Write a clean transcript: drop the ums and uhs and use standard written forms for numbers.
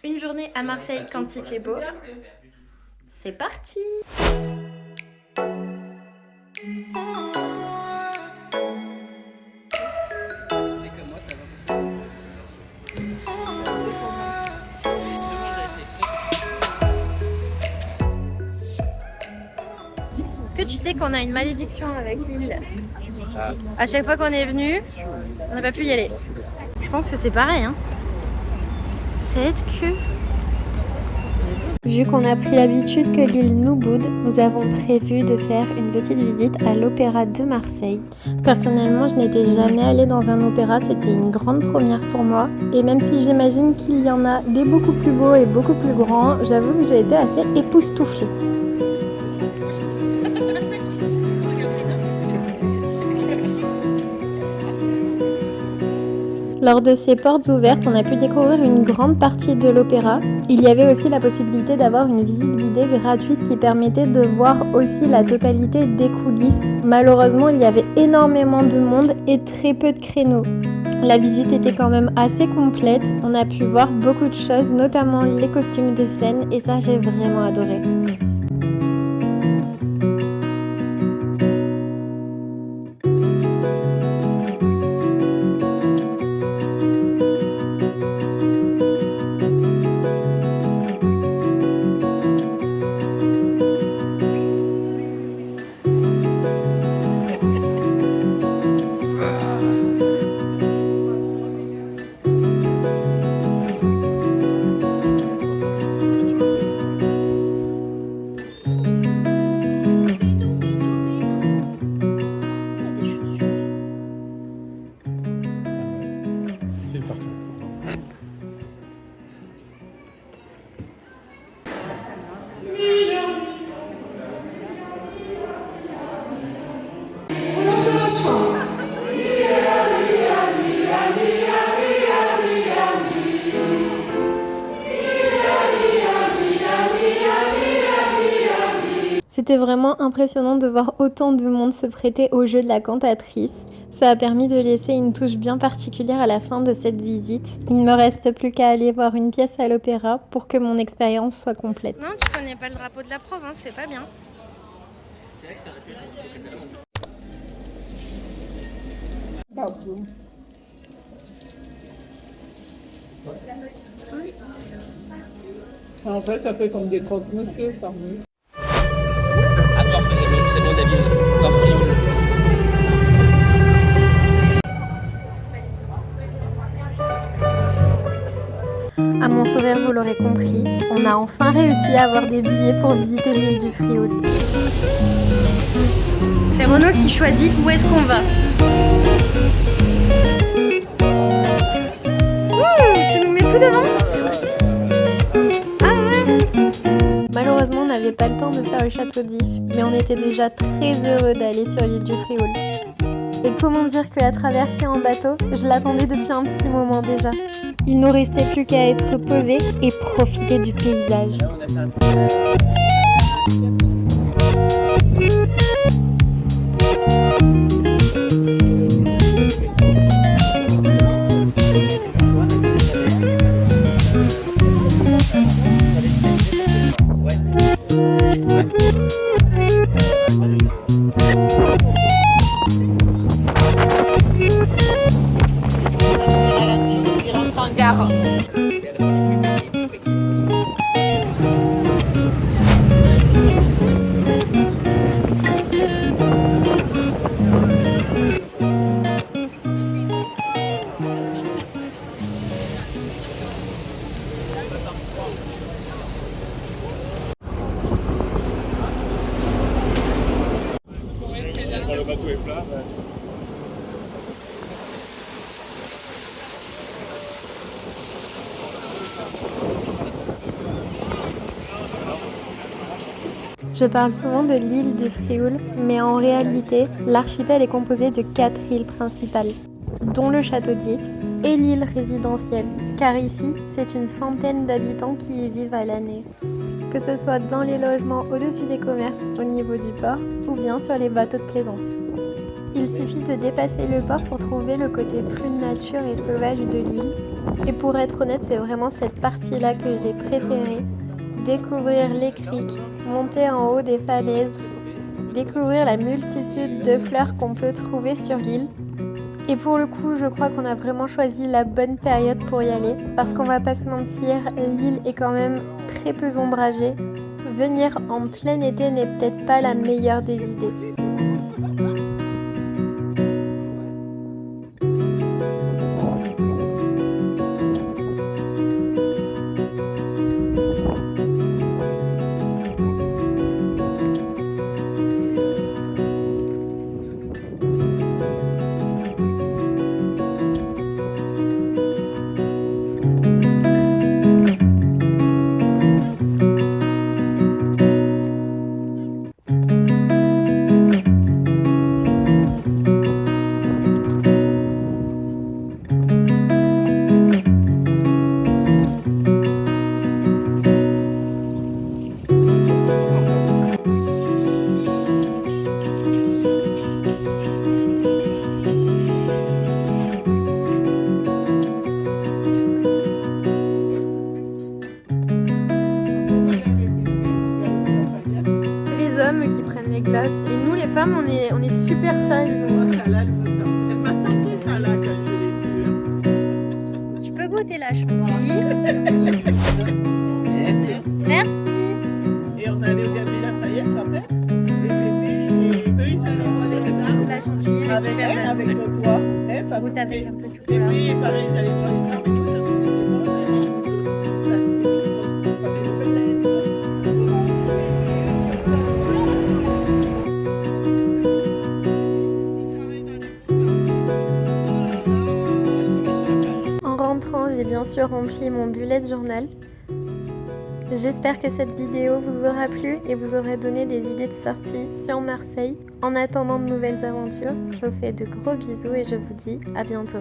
une journée à Marseille quand il fait beau. C'est parti! Est-ce que tu sais qu'on a une malédiction avec l'île? À chaque fois qu'on est venu, on n'a pas pu y aller. Je pense que c'est pareil, hein. Cette queue. Vu qu'on a pris l'habitude que l'île nous boude, nous avons prévu de faire une petite visite à l'Opéra de Marseille. Personnellement, je n'étais jamais allée dans un opéra, c'était une grande première pour moi. Et même si j'imagine qu'il y en a des beaucoup plus beaux et beaucoup plus grands, j'avoue que j'ai été assez époustouflée. Lors de ces portes ouvertes, on a pu découvrir une grande partie de l'opéra. Il y avait aussi la possibilité d'avoir une visite guidée gratuite qui permettait de voir aussi la totalité des coulisses. Malheureusement, il y avait énormément de monde et très peu de créneaux. La visite était quand même assez complète. On a pu voir beaucoup de choses, notamment les costumes de scène, et ça, j'ai vraiment adoré. C'était vraiment impressionnant de voir autant de monde se prêter au jeu de la cantatrice. Ça a permis de laisser une touche bien particulière à la fin de cette visite. Il ne me reste plus qu'à aller voir une pièce à l'opéra pour que mon expérience soit complète. Non, tu connais pas le drapeau de la Provence, c'est pas bien. C'est vrai que c'est un peu En fait, ça fait comme des croque-monsieur par nous. C'est le nom de la ville, Port-Frioul. À mon sourire, vous l'aurez compris, on a enfin réussi à avoir des billets pour visiter l'île du Frioul. C'est Renaud qui choisit où est-ce qu'on va. Tu nous mets tout devant? Malheureusement, on n'avait pas le temps de faire le château d'If, mais on était déjà très heureux d'aller sur l'île du Frioul. Et comment dire que la traversée en bateau, je l'attendais depuis un petit moment déjà. Il nous restait plus qu'à être posés et profiter du paysage. Le bateau est plat. Je parle souvent de l'île du Frioul, mais en réalité, l'archipel est composé de 4 îles principales, dont le château d'If et l'île résidentielle, car ici, c'est une centaine d'habitants qui y vivent à l'année. Que ce soit dans les logements au-dessus des commerces au niveau du port, ou bien sur les bateaux de plaisance. Il suffit de dépasser le port pour trouver le côté plus nature et sauvage de l'île, Et pour être honnête, c'est vraiment cette partie-là que j'ai préférée. Découvrir les criques, monter en haut des falaises, découvrir la multitude de fleurs qu'on peut trouver sur l'île. Et pour le coup, je crois qu'on a vraiment choisi la bonne période pour y aller, parce qu'on va pas se mentir, l'île est quand même très peu ombragée. Venir en plein été n'est peut-être pas la meilleure des idées. Qui prennent les glaces et nous les femmes on est super sages. Elle m'a dansé ça là quand je l'ai vu. Tu peux goûter la chantilly. Merci. Merci. Et on allait regarder Lafayette, en fait. Et eux, ils allaient voir ça. La chantilly elle est Avec super elle, bonne. avec le toit. Goûte avec un peu de Et chocolat. puis, pareil, ils allaient voir les arbres et tout, ça nous laissait pas. En rentrant, j'ai bien sûr rempli mon bullet journal. J'espère que cette vidéo vous aura plu et vous aura donné des idées de sortie sur Marseille. En attendant de nouvelles aventures, je vous fais de gros bisous et je vous dis à bientôt.